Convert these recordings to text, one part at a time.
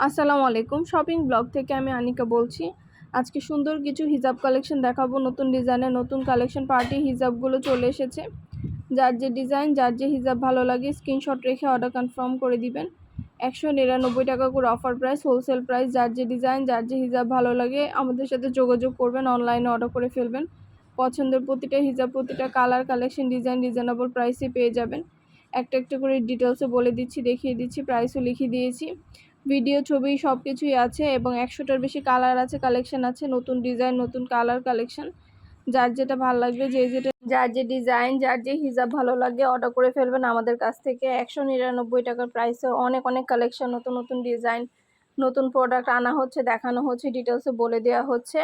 আসসালামু আলাইকুম। Shopping blog থেকে আমি আনিকা বলছি। আজকে সুন্দর কিছু হিজাব কালেকশন দেখাবো। নতুন ডিজাইনের নতুন কালেকশন পার্টি হিজাবগুলো চলে এসেছে। যার যে ডিজাইন, যার যে হিজাব ভালো লাগে স্ক্রিনশট রেখে অর্ডার কনফার্ম করে দিবেন। 199 টাকা করে অফার প্রাইস, হোলসেল প্রাইস। যার যে ডিজাইন, যার যে হিজাব ভালো লাগে আমাদের সাথে যোগাযোগ করবেন, অনলাইনে অর্ডার করে ফেলবেন। পছন্দের প্রতিটা হিজাব, প্রতিটা কালার, কালেকশন, ডিজাইন রিজনেবল প্রাইসে পেয়ে যাবেন। একটা একটা করে ডিটেলসে বলে দিচ্ছি, দেখিয়ে দিচ্ছি, প্রাইসও লিখে দিয়েছি। ভিডিও, ছবি সব কিছুই আছে এবং 100টার বেশি কালার আছে, কালেকশন আছে, নতুন ডিজাইন, নতুন কালার, কালেকশন। যার যেটা ভালো লাগবে, যার যে ডিজাইন, যার যে হিজাব ভালো লাগে অর্ডার করে ফেলবেন আমাদের কাছ থেকে। 199 টাকার প্রাইসে অনেক অনেক কালেকশন, নতুন নতুন ডিজাইন, নতুন প্রোডাক্ট আনা হচ্ছে, দেখানো হচ্ছে, ডিটেলসে বলে দেওয়া হচ্ছে।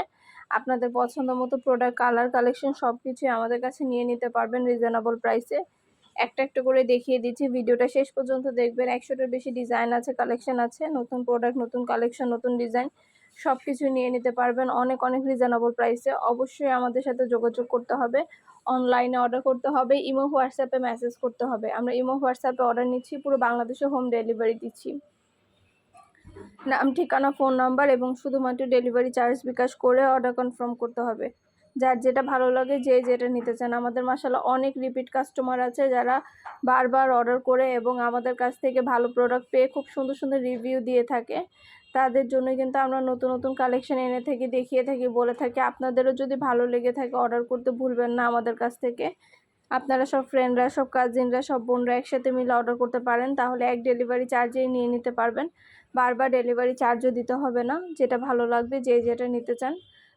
আপনাদের পছন্দ মতো প্রোডাক্ট, কালার, কালেকশন সব কিছুই আমাদের কাছে নিয়ে নিতে পারবেন রিজনেবল প্রাইসে। একটা একটা করে দেখিয়ে দিচ্ছি, ভিডিওটা শেষ পর্যন্ত দেখবেন। 100টার বেশি ডিজাইন আছে, কালেকশন আছে, নতুন প্রোডাক্ট, নতুন কালেকশন, নতুন ডিজাইন সব কিছু নিয়ে নিতে পারবেন অনেক অনেক রিজনেবল প্রাইসে। অবশ্যই আমাদের সাথে যোগাযোগ করতে হবে, অনলাইনে অর্ডার করতে হবে, ইমো হোয়াটসঅ্যাপে মেসেজ করতে হবে। আমরা ইমো হোয়াটসঅ্যাপে অর্ডার নিচ্ছি, পুরো বাংলাদেশে হোম ডেলিভারি দিচ্ছি। নাম, ঠিকানা, ফোন নাম্বার এবং শুধুমাত্র ডেলিভারি চার্জ বিকাশ করে অর্ডার কনফার্ম করতে হবে। যার যেটা ভালো লাগে, যে যেটা নিতে চান। আমাদের মাশাআল্লাহ অনেক রিপিট কাস্টমার আছে যারা বারবার অর্ডার করে এবং আমাদের কাছ থেকে ভালো প্রোডাক্ট পেয়ে খুব সুন্দর সুন্দর রিভিউ দিয়ে থাকে। তাদের জন্য কিন্তু আমরা নতুন নতুন কালেকশন এনে থাকি, দেখিয়ে থাকি, বলে থাকি। আপনাদেরও যদি ভালো লেগে থাকে অর্ডার করতে ভুলবেন না আমাদের কাছ থেকে। আপনারা সব ফ্রেন্ডরা, সব কাজিনরা, সব বোনরা একসাথে মিলে অর্ডার করতে পারেন, তাহলে এক ডেলিভারি চার্জেই নিয়ে নিতে পারবেন। বারবার ডেলিভারি চার্জও দিতে হবে না। যেটা ভালো লাগবে, যে যেটা নিতে চান,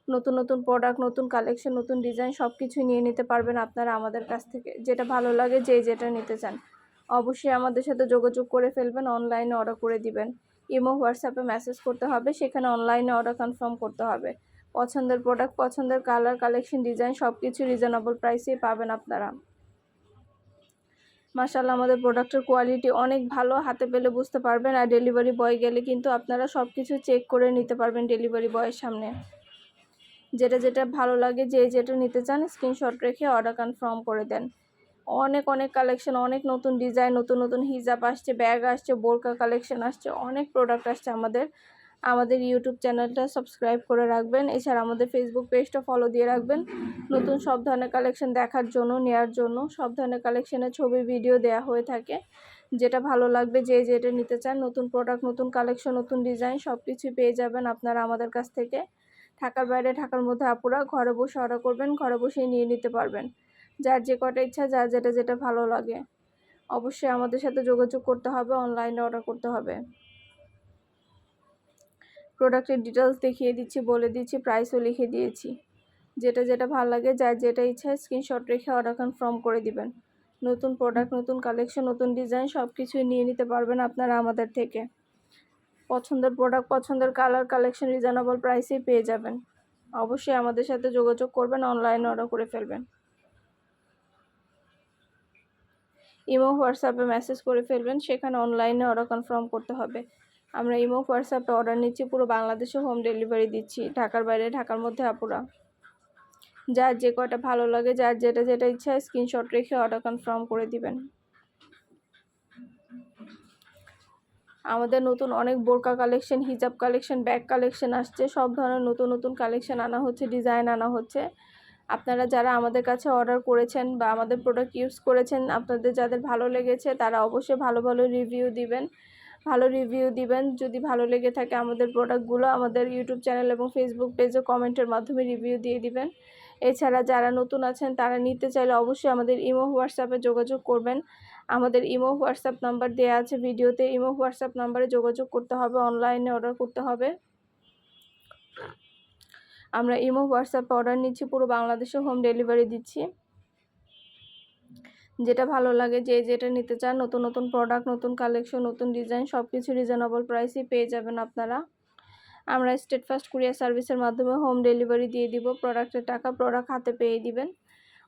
নতুন নতুন প্রোডাক্ট, নতুন কালেকশন, নতুন ডিজাইন সব কিছুই নিয়ে নিতে পারবেন আপনারা আমাদের কাছ থেকে। যেটা ভালো লাগে, যে যেটা নিতে চান অবশ্যই আমাদের সাথে যোগাযোগ করে ফেলবেন, অনলাইনে অর্ডার করে দিবেন। ইমো হোয়াটসঅ্যাপে মেসেজ করতে হবে, সেখানে অনলাইনে অর্ডার কনফার্ম করতে হবে। পছন্দের প্রোডাক্ট, পছন্দের কালার, কালেকশন, ডিজাইন সব কিছু রিজনেবল প্রাইসেই পাবেন আপনারা। মাশাআল্লাহ আমাদের প্রোডাক্টের কোয়ালিটি অনেক ভালো, হাতে পেলে বুঝতে পারবেন। আর ডেলিভারি বয় গেলে কিন্তু আপনারা সব কিছু চেক করে নিতে পারবেন ডেলিভারি বয়ের সামনে। যেটা যেটা ভালো লাগে, যে যেটা নিতে চান স্ক্রিনশট রেখে অর্ডার কনফার্ম করে দেন। অনেক অনেক কালেকশন, অনেক নতুন ডিজাইন, নতুন নতুন হিজাব আসছে, ব্যাগ আসছে, বোরকা কালেকশন আসছে, অনেক প্রোডাক্ট আসছে। আমাদের ইউটিউব চ্যানেলটা সাবস্ক্রাইব করে রাখবেন। এছাড়া আমাদের ফেসবুক পেজটা ফলো দিয়ে রাখবেন, নতুন সব ধরনের কালেকশন দেখার জন্য, নেয়ার জন্য। সব ধরনের কালেকশনের ছবি, ভিডিও দেয়া হয়ে থাকে। যেটা ভালো লাগবে, যে যেটা নিতে চান, নতুন প্রোডাক্ট, নতুন কালেকশন, নতুন ডিজাইন সব কিছুই পেয়ে যাবেন আপনারা আমাদের কাছ থেকে। ঢাকার বাইরে, ঢাকার মধ্যে আপুরা ঘরে বসে অর্ডার করবেন, ঘরে বসেই নিয়ে নিতে পারবেন। যার যে কটা ইচ্ছা, যার যেটা যেটা ভালো লাগে অবশ্যই আমাদের সাথে যোগাযোগ করতে হবে, অনলাইনে অর্ডার করতে হবে। প্রোডাক্টের ডিটেলস দেখিয়ে দিচ্ছি, বলে দিচ্ছি, প্রাইসও লিখে দিয়েছি। যেটা যেটা ভালো লাগে, যার যেটা ইচ্ছা স্ক্রিনশট রেখে অর্ডার কনফার্ম করে দিবেন। নতুন প্রোডাক্ট, নতুন কালেকশন, নতুন ডিজাইন সব কিছুই নিয়ে নিতে পারবেন আপনারা আমাদের থেকে। পছন্দের প্রোডাক্ট, পছন্দের কালার, কালেকশন রিজনেবল প্রাইসেই পেয়ে যাবেন। অবশ্যই আমাদের সাথে যোগাযোগ করবেন, অনলাইনে অর্ডার করে ফেলবেন। ইমো হোয়াটসঅ্যাপে মেসেজ করে ফেলবেন, সেখানে অনলাইনে অর্ডার কনফার্ম করতে হবে। আমরা ইমো হোয়াটসঅ্যাপে অর্ডার নিচ্ছি, পুরো বাংলাদেশে হোম ডেলিভারি দিচ্ছি। ঢাকার বাইরে, ঢাকার মধ্যে আপুরা যার যে কয়টা ভালো লাগে, যার যেটা যেটা ইচ্ছা স্ক্রিনশট রেখে অর্ডার কনফার্ম করে দিবেন। আমাদের নতুন অনেক বোরকা কালেকশন, হিজাব কালেকশন, ব্যাগ কালেকশন আসছে। সব ধরনের নতুন নতুন কালেকশন আনা হচ্ছে, ডিজাইন আনা হচ্ছে। আপনারা যারা আমাদের কাছে অর্ডার করেছেন বা আমাদের প্রোডাক্ট ইউজ করেছেন, আপনাদের যাদের ভালো লেগেছে তারা অবশ্যই ভালো ভালো রিভিউ দিবেন, ভালো রিভিউ দিবেন। যদি ভালো লেগে থাকে আমাদের প্রোডাক্টগুলো, আমাদের ইউটিউব চ্যানেল এবং ফেসবুক পেজে কমেন্টের মাধ্যমে রিভিউ দিয়ে দিবেন। এছাড়া যারা নতুন আছেন তারা নিতে চাইলে অবশ্যই আমাদের ইমো হোয়াটসঅ্যাপে যোগাযোগ করবেন। আমাদের ইমো হোয়াটসঅ্যাপ নাম্বার দেওয়া আছে ভিডিওতে। ইমো হোয়াটসঅ্যাপ নাম্বারে যোগাযোগ করতে হবে, অনলাইনে অর্ডার করতে হবে। আমরা ইমো হোয়াটসঅ্যাপে অর্ডার নিচ্ছি, পুরো বাংলাদেশে হোম ডেলিভারি দিচ্ছি। যেটা ভালো লাগে, যে যেটা নিতে চান, নতুন নতুন প্রোডাক্ট, নতুন কালেকশন, নতুন ডিজাইন সব কিছু রিজনেবল প্রাইসেই পেয়ে যাবেন আপনারা। আমরা স্টেট ফার্স্ট কুরিয়ার সার্ভিসের মাধ্যমে হোম ডেলিভারি দিয়ে দিব। প্রোডাক্টের টাকা প্রোডাক্ট হাতে পেয়ে দিবেন।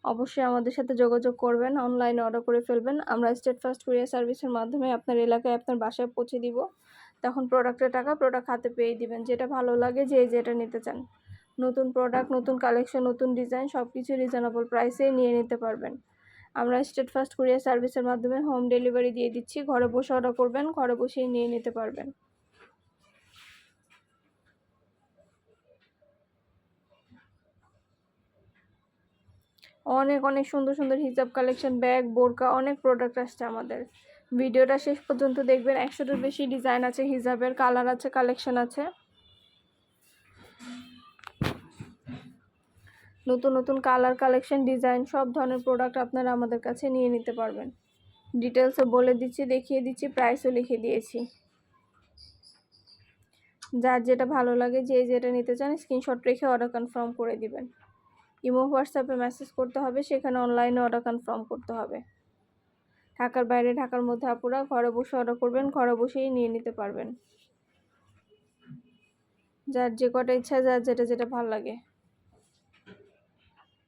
অবশ্যই আমাদের সাথে যোগাযোগ করবেন, অনলাইনে অর্ডার করে ফেলবেন। আমরা স্টেট ফার্স্ট কুরিয়ার সার্ভিসের মাধ্যমে আপনার এলাকায়, আপনার বাসায় পৌঁছে দিব। তখন প্রোডাক্টের টাকা প্রোডাক্ট হাতে পেয়ে দিবেন। যেটা ভালো লাগে, যে যেটা নিতে চান, নতুন প্রোডাক্ট, নতুন কালেকশন, নতুন ডিজাইন সব কিছু রিজনেবল প্রাইসেই নিয়ে নিতে পারবেন। আমরা স্টেট ফার্স্ট কুরিয়ার সার্ভিসের মাধ্যমে হোম ডেলিভারি দিয়ে দিচ্ছি। ঘরে বসে অর্ডার করবেন, ঘরে বসেই নিয়ে নিতে পারবেন। অনেক অনেক সুন্দর সুন্দর হিজাব কালেকশন, ব্যাগ, বোরকা, অনেক প্রোডাক্ট আসছে আমাদের। ভিডিওটা শেষ পর্যন্ত দেখবেন। 100টার বেশি ডিজাইন আছে হিজাবের, কালার আছে, কালেকশন আছে। নতুন নতুন কালার, কালেকশন, ডিজাইন সব ধরনের প্রোডাক্ট আপনারা আমাদের কাছে নিয়ে নিতে পারবেন। ডিটেলসে বলে দিচ্ছি, দেখিয়ে দিচ্ছি, প্রাইসও লিখে দিয়েছি। যার যেটা ভালো লাগে, যে যেটা নিতে চান স্ক্রিনশট রেখে অর্ডার কনফার্ম করে দিবেন। ইমো, হোয়াটসঅ্যাপে মেসেজ করতে হবে, সেখানে অনলাইনে অর্ডার কনফার্ম করতে হবে। ঢাকার বাইরে, ঢাকার মধ্যে আপুরা ঘরে বসে অর্ডার করবেন, ঘরে বসেই নিয়ে নিতে পারবেন। যার যে কটা ইচ্ছা, যার যেটা যেটা ভালো লাগে।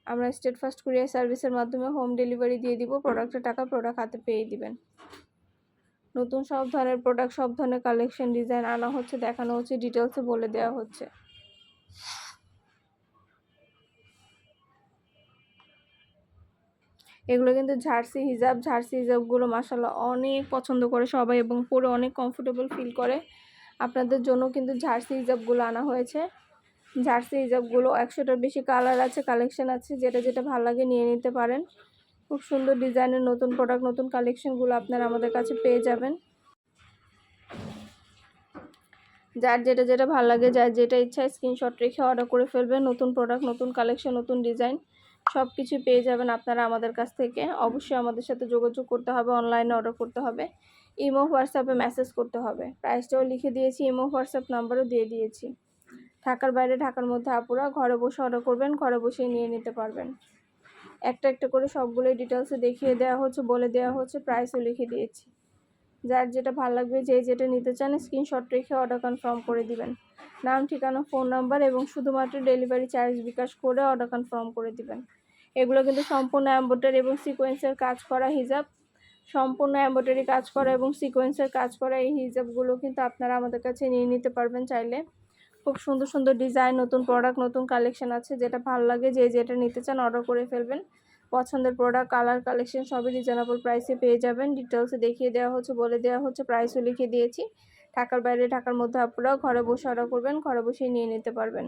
আমরা স্টেট ফার্স্ট কুরিয়ার সার্ভিসের মাধ্যমে হোম ডেলিভারি দিয়ে দিব। প্রোডাক্টের টাকা প্রোডাক্ট হাতে পেয়ে দিবেন। নতুন সব ধরনের প্রোডাক্ট, সব ধরনের কালেকশন, ডিজাইন আনা হচ্ছে, দেখানো হচ্ছে, ডিটেলসে বলে দেওয়া হচ্ছে। এগুলো কিন্তু জার্সি হিজাব। জার্সি হিজাবগুলো মাশাআল্লাহ অনেক পছন্দ করে সবাই এবং পরে অনেক কমফোর্টেবল ফিল করে। আপনাদের জন্য কিন্তু জার্সি হিজাবগুলো আনা হয়েছে। জার্সি হিজাবগুলো 100টার বেশি কালার আছে, কালেকশন আছে, যেটা যেটা ভালো লাগে নিয়ে নিতে পারেন। খুব সুন্দর ডিজাইনের নতুন প্রোডাক্ট, নতুন কালেকশনগুলো আপনারা আমাদের কাছে পেয়ে যাবেন। যার যেটা যেটা ভালো লাগে, যার যেটা ইচ্ছা স্ক্রিনশট রেখে অর্ডার করে ফেলবেন। নতুন প্রোডাক্ট, নতুন কালেকশন, নতুন ডিজাইন সব কিছু পেয়ে যাবেন আপনারা আমাদের কাছ থেকে। অবশ্যই আমাদের সাথে যোগাযোগ করতে হবে, অনলাইনে অর্ডার করতে হবে, ইমো, হোয়াটসঅ্যাপে মেসেজ করতে হবে। প্রাইসটাও লিখে দিয়েছি, ইমো, হোয়াটসঅ্যাপ নাম্বারও দিয়ে দিয়েছি। ঢাকার বাইরে, ঢাকার মধ্যে আপুরা ঘরে বসে অর্ডার করবেন, ঘরে বসেই নিয়ে নিতে পারবেন। একটা একটা করে সবগুলোই ডিটেলসে দেখিয়ে দেওয়া হচ্ছে, বলে দেওয়া হচ্ছে, প্রাইসও লিখে দিয়েছি। যার যেটা ভালো লাগবে, যে যেটা নিতে চান স্ক্রিনশট রেখে অর্ডার কনফার্ম করে দিবেন। নাম, ঠিকানা, ফোন নাম্বার এবং শুধুমাত্র ডেলিভারি চার্জ বিকাশ করে অর্ডার কনফার্ম করে দিবেন। এগুলো কিন্তু সম্পূর্ণ এমব্রয়ডারি এবং সিকোয়েন্সের কাজ করা হিজাব। সম্পূর্ণ এমব্রয়ডারি কাজ করা এবং সিকোয়েন্সের কাজ করা এই হিজাবগুলো কিন্তু আপনারা আমাদের কাছে নিয়ে নিতে পারবেন চাইলে। খুব সুন্দর সুন্দর ডিজাইন, নতুন প্রোডাক্ট, নতুন কালেকশন আছে। যেটা ভালো লাগে, যে যেটা নিতে চান অর্ডার করে ফেলবেন। পছন্দের প্রোডাক্ট, কালার, কালেকশন সবই রিজনেবল প্রাইসে পেয়ে যাবেন। ডিটেলসে দেখিয়ে দেওয়া হচ্ছে, বলে দেওয়া হচ্ছে, প্রাইসও লিখে দিয়েছি। ঢাকার বাইরে, ঢাকার মধ্যে আপনারা ঘরে বসে অর্ডার করবেন, ঘরে বসেই নিয়ে নিতে পারবেন।